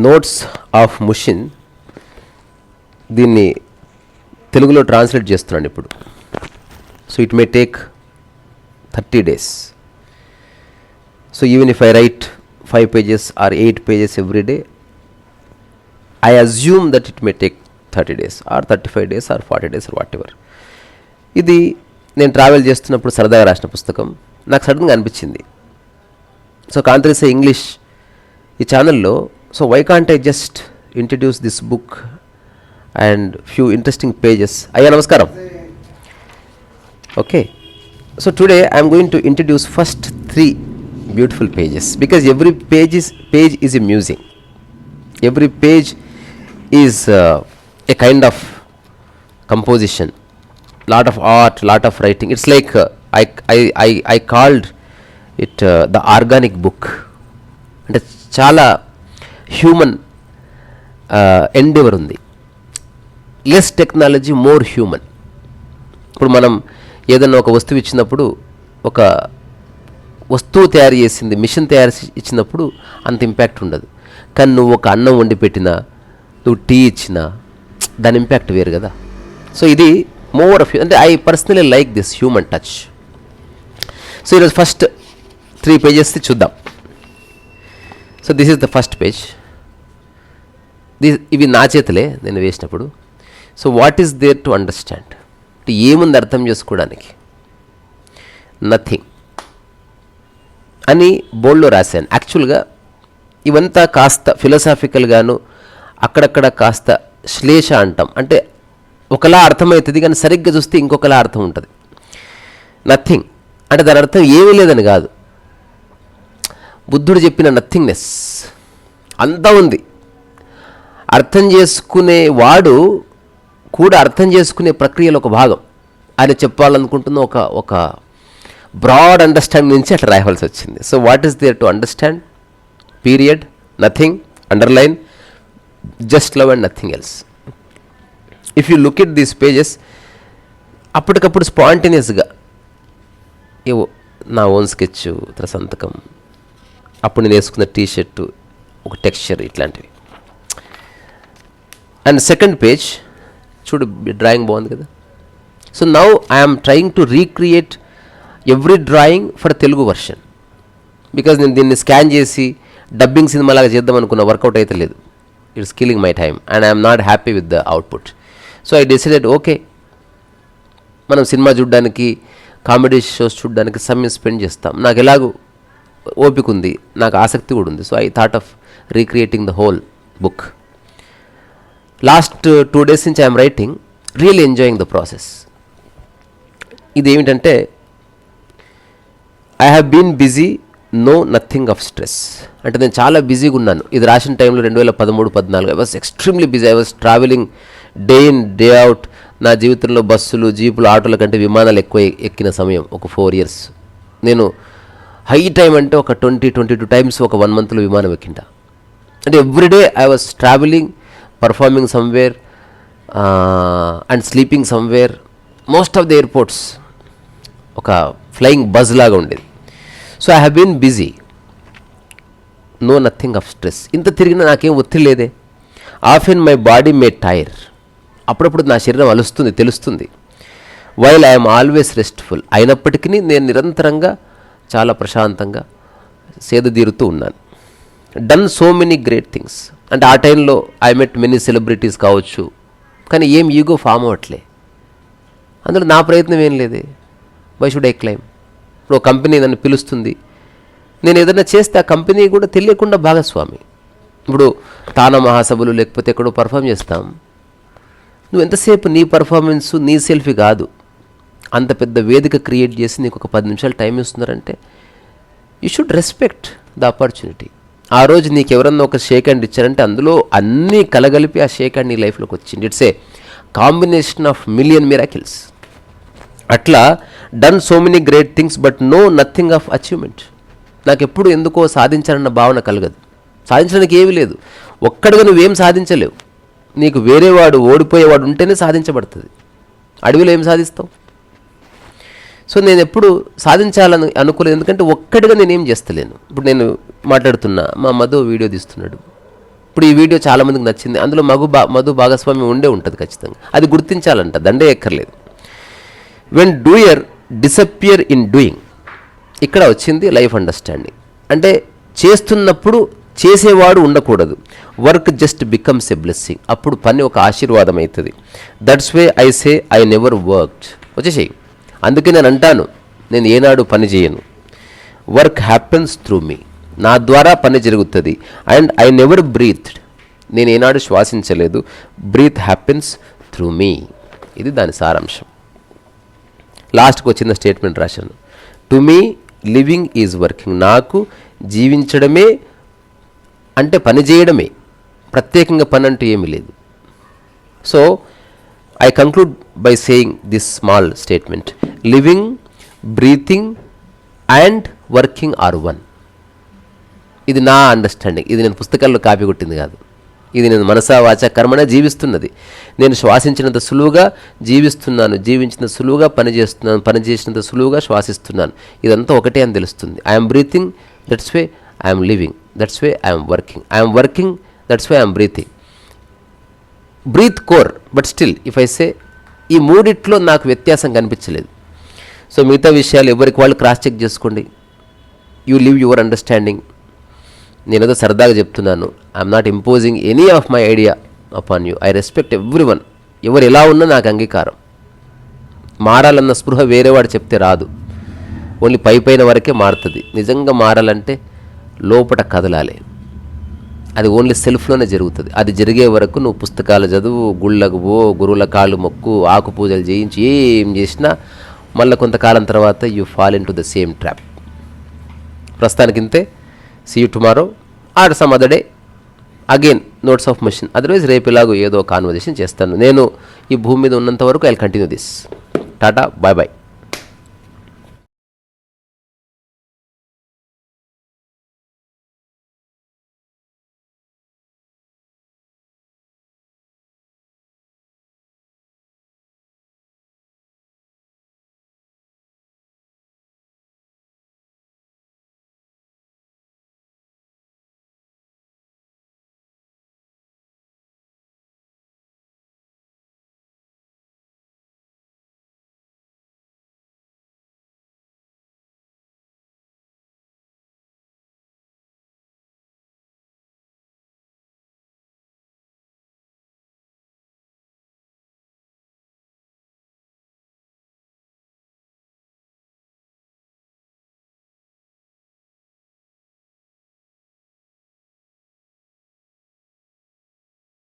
Notes of ముషిన్, దీన్ని తెలుగులో translate చేస్తున్నాను ఇప్పుడు. So it may take 30 days. So even if I write 5 pages or 8 pages every day, I assume that it may take 30 days or 35 days or 40 days or whatever. ఇది నేను travel చేస్తున్నప్పుడు సరదాగా రాసిన పుస్తకం. నాకు సడన్గా అనిపించింది, సో కాంత్రిసే ఇంగ్లీష్ ఈ ఛానల్లో, so why can't I just introduce this book and few interesting pages. అయ్యా నమస్కారం. Okay, so today I am going to introduce first 3 beautiful pages, because every page is a musing. Every page is a kind of composition, lot of art, lot of writing. It's like I called it the organic book. అంటే చాలా human endeavour ఉంది. Less technology, more human. ఇప్పుడు మనం ఏదన్నా ఒక వస్తువు ఇచ్చినప్పుడు, ఒక వస్తువు తయారు చేసింది మిషన్ తయారు ఇచ్చినప్పుడు అంత ఇంపాక్ట్ ఉండదు. కానీ నువ్వు ఒక అన్నం వండి పెట్టినా, నువ్వు టీ ఇచ్చినా, దాని ఇంపాక్ట్ వేరు కదా. సో ఇది మోర్ ఆఫ్, అంటే I personally like this human touch. So ఈరోజు ఫస్ట్ 3 pages చూద్దాం. So this is the first page. ఇవి నా చేతులే నేను వేసినప్పుడు. So what is there to understand, ఏముంది అర్థం చేసుకోవడానికి? నథింగ్ అని బోర్డులో రాశాను. యాక్చువల్గా ఇవంతా కాస్త ఫిలసాఫికల్గాను, అక్కడక్కడ కాస్త శ్లేష అంటాం, అంటే ఒకలా అర్థమవుతుంది కానీ సరిగ్గా చూస్తే ఇంకొకలా అర్థం ఉంటుంది. నథింగ్ అంటే దాని అర్థం ఏమీ లేదని కాదు. బుద్ధుడు చెప్పిన నథింగ్నెస్ అంతా ఉంది. అర్థం చేసుకునేవాడు కూడా అర్థం చేసుకునే ప్రక్రియలో ఒక భాగం అని చెప్పాలనుకుంటున్న ఒక బ్రాడ్ అండర్స్టాండింగ్ నుంచి అట్లా రాయవలసి వచ్చింది. So what is there to understand? Period, nothing, underline, just love and nothing else. If you look at these pages, అప్పటికప్పుడు స్పాంటేనియస్గా ఏవో నా ఓన్ స్కెచ్, ఇతర సంతకం, అప్పుడు నేను వేసుకున్న టీషర్టు, ఒక టెక్స్చర్, ఇట్లాంటివి. అండ్ సెకండ్ పేజ్ చూడు, డ్రాయింగ్ బాగుంది కదా. So now I'm trying to recreate every drawing for Telugu version, because నేను దీన్ని స్కాన్ చేసి డబ్బింగ్ సినిమా లాగా చేద్దాం అనుకున్న, వర్కౌట్ అయితే లేదు. It's killing my time and I'm not happy with the output. So I decided, okay, మనం సినిమా చూడడానికి, కామెడీ షోస్ చూడడానికి సమయం స్పెండ్ చేస్తాం. నాకు ఎలాగూ ఓపిక ఉంది, నాకు ఆసక్తి కూడా ఉంది. So I thought of recreating the whole book. Last 2 days నుంచి I'm writing, really enjoying the process. ఇదేమిటంటే, I have been busy, no nothing of stress. అంటే నేను చాలా బిజీగా ఉన్నాను. ఇది రాసిన టైంలో 2013-14 I was extremely busy. I was travelling day in day out. నా జీవితంలో బస్సులు, జీపులు, ఆటోల కంటే విమానాలు ఎక్కువ ఎక్కిన సమయం ఒక 4 years. నేను హై టైం అంటే ఒక 20-22 times ఒక 1 monthలో విమానం ఎక్కింటా. అంటే everyday I was travelling, performing somewhere and sleeping somewhere. Most of the airports ఒక ఫ్లయింగ్ బజ్ లాగా ఉండేది. So I have been busy, no nothing of stress. ఇంత తిరిగినా నాకేం ఒత్తిడి లేదే. Often my body may tire, అప్పుడప్పుడు నా శరీరం అలుస్తుంది, తెలుస్తుంది. వైల్ ఐఎమ్ ఆల్వేస్ రెస్ట్ఫుల్, అయినప్పటికీ నేను నిరంతరంగా చాలా ప్రశాంతంగా సేదతీరుతూ ఉన్నాను. Done so many great things, అంటే ఆ టైంలో ఐ మెట్ మెనీ సెలబ్రిటీస్ కావచ్చు, కానీ ఏం ఈగో ఫామ్ అవ్వట్లే. అందులో నా ప్రయత్నం ఏం లేదే. Why should I claim? ఇప్పుడు ఒక కంపెనీ నన్ను పిలుస్తుంది, నేను ఏదైనా చేస్తే ఆ కంపెనీ కూడా తెలియకుండా భాగస్వామి. ఇప్పుడు తానా మహాసభలు లేకపోతే ఎక్కడో పర్ఫామ్ చేస్తాం, నువ్వు ఎంతసేపు నీ పర్ఫార్మెన్సు, నీ సెల్ఫీ కాదు, అంత పెద్ద వేదిక క్రియేట్ చేసి నీకు ఒక 10 నిమిషాలు టైం ఇస్తున్నారంటే you should respect the opportunity. ఆ రోజు నీకు ఎవరన్నా ఒక షేక్ హ్యాండ్ ఇచ్చారంటే అందులో అన్నీ కలగలిపి ఆ షేక్ హ్యాండ్ నీ లైఫ్లోకి వచ్చింది. It's a combination of million miracles. అట్లా done so many great things but no nothing of achievement. నాకు ఎప్పుడు ఎందుకో సాధించాలన్న భావన కలగదు. సాధించడానికి ఏమీ లేదు. ఒక్కడిగా నువ్వేం సాధించలేవు. నీకు వేరేవాడు, ఓడిపోయేవాడు ఉంటేనే సాధించబడుతుంది. అడవిలో ఏం సాధిస్తావు? సో నేను ఎప్పుడు సాధించాలని అనుకోలేదు, ఎందుకంటే ఒక్కడిగా నేనేం చేస్తలేను. ఇప్పుడు నేను మాట్లాడుతున్నా, మా మధు వీడియో తీస్తున్నాడు, ఇప్పుడు ఈ వీడియో చాలామందికి నచ్చింది, అందులో మధు భాగస్వామ్యం ఉండే ఉంటుంది ఖచ్చితంగా. అది గుర్తించాలంట, దండే ఎక్కర్లేదు. When doer disappear in doing, ఇక్కడ వచ్చింది లైఫ్ అండర్స్టాండింగ్. అంటే చేస్తున్నప్పుడు చేసేవాడు ఉండకూడదు. Work just becomes a blessing, అప్పుడు పని ఒక ఆశీర్వాదం అవుతుంది. That's way I say I never worked. వచ్చేసేయి, అందుకే నేను అంటాను, నేను ఏనాడు పని చేయను. వర్క్ హ్యాపెన్స్ త్రూ మీ, నా ద్వారా పని జరుగుతుంది. అండ్ ఐ నెవర్ బ్రీత్డ్, నేను ఏనాడు శ్వాసించలేదు. బ్రీత్ హ్యాపెన్స్ త్రూ మీ, ఇది దాని సారాంశం. లాస్ట్కి వచ్చిన స్టేట్మెంట్ రాశాను, to me living is working, నాకు జీవించడమే అంటే పని చేయడమే, ప్రత్యేకంగా పని అంటూ ఏమీ లేదు. So I conclude by saying this small statement, living, breathing and working or one. ఇది నా అండర్స్టాండింగ్, ఇది నేను పుస్తకాల్లో కాపీ కొట్టింది కాదు, ఇది నేను మనసా వాచ కర్మనే జీవిస్తున్నది. నేను శ్వాసించినంత సులువుగా జీవిస్తున్నాను, జీవించినంత సులువుగా పనిచేస్తున్నాను, పని చేసినంత సులువుగా శ్వాసిస్తున్నాను. ఇదంతా ఒకటే అని తెలుస్తుంది. I'm breathing, that's way I'm living, that's way I'm working. I'm working, that's way I'm breathing. Breathe core, but still if I say, ఈ మూడిట్లో నాకు వ్యత్యాసం కనిపించలేదు. సో మిగతా విషయాలు ఎవరికి వాళ్ళు క్రాస్ చెక్ చేసుకోండి. You live your understanding. నేనేదో సరదాగా చెప్తున్నాను. I'm not imposing any of my idea upon you. I respect every one. ఎవరు ఎలా ఉన్నా నాకు అంగీకారం. మారాలన్న స్పృహ వేరేవాడు చెప్తే రాదు, ఓన్లీ పైన వరకే మారుతుంది. నిజంగా మారాలంటే లోపట కదలాలి. అది ఓన్లీ సెల్ఫ్లోనే జరుగుతుంది. అది జరిగే వరకు నువ్వు పుస్తకాలు చదువు, గుళ్ళకు పో, గురువుల కాళ్ళు మొక్కు, ఆకు పూజలు చేయించి ఏం చేసినా మళ్ళీ కొంతకాలం తర్వాత you fall in to the same trap. ప్రస్తుతానికి ఇంతే. See you tomorrow or some other day again notes of machine. Otherwise రేపు ఇలాగో ఏదో కాన్వర్జేషన్ చేస్తాను. నేను ఈ భూమి మీద ఉన్నంత వరకు I will continue this. Tata, bye bye.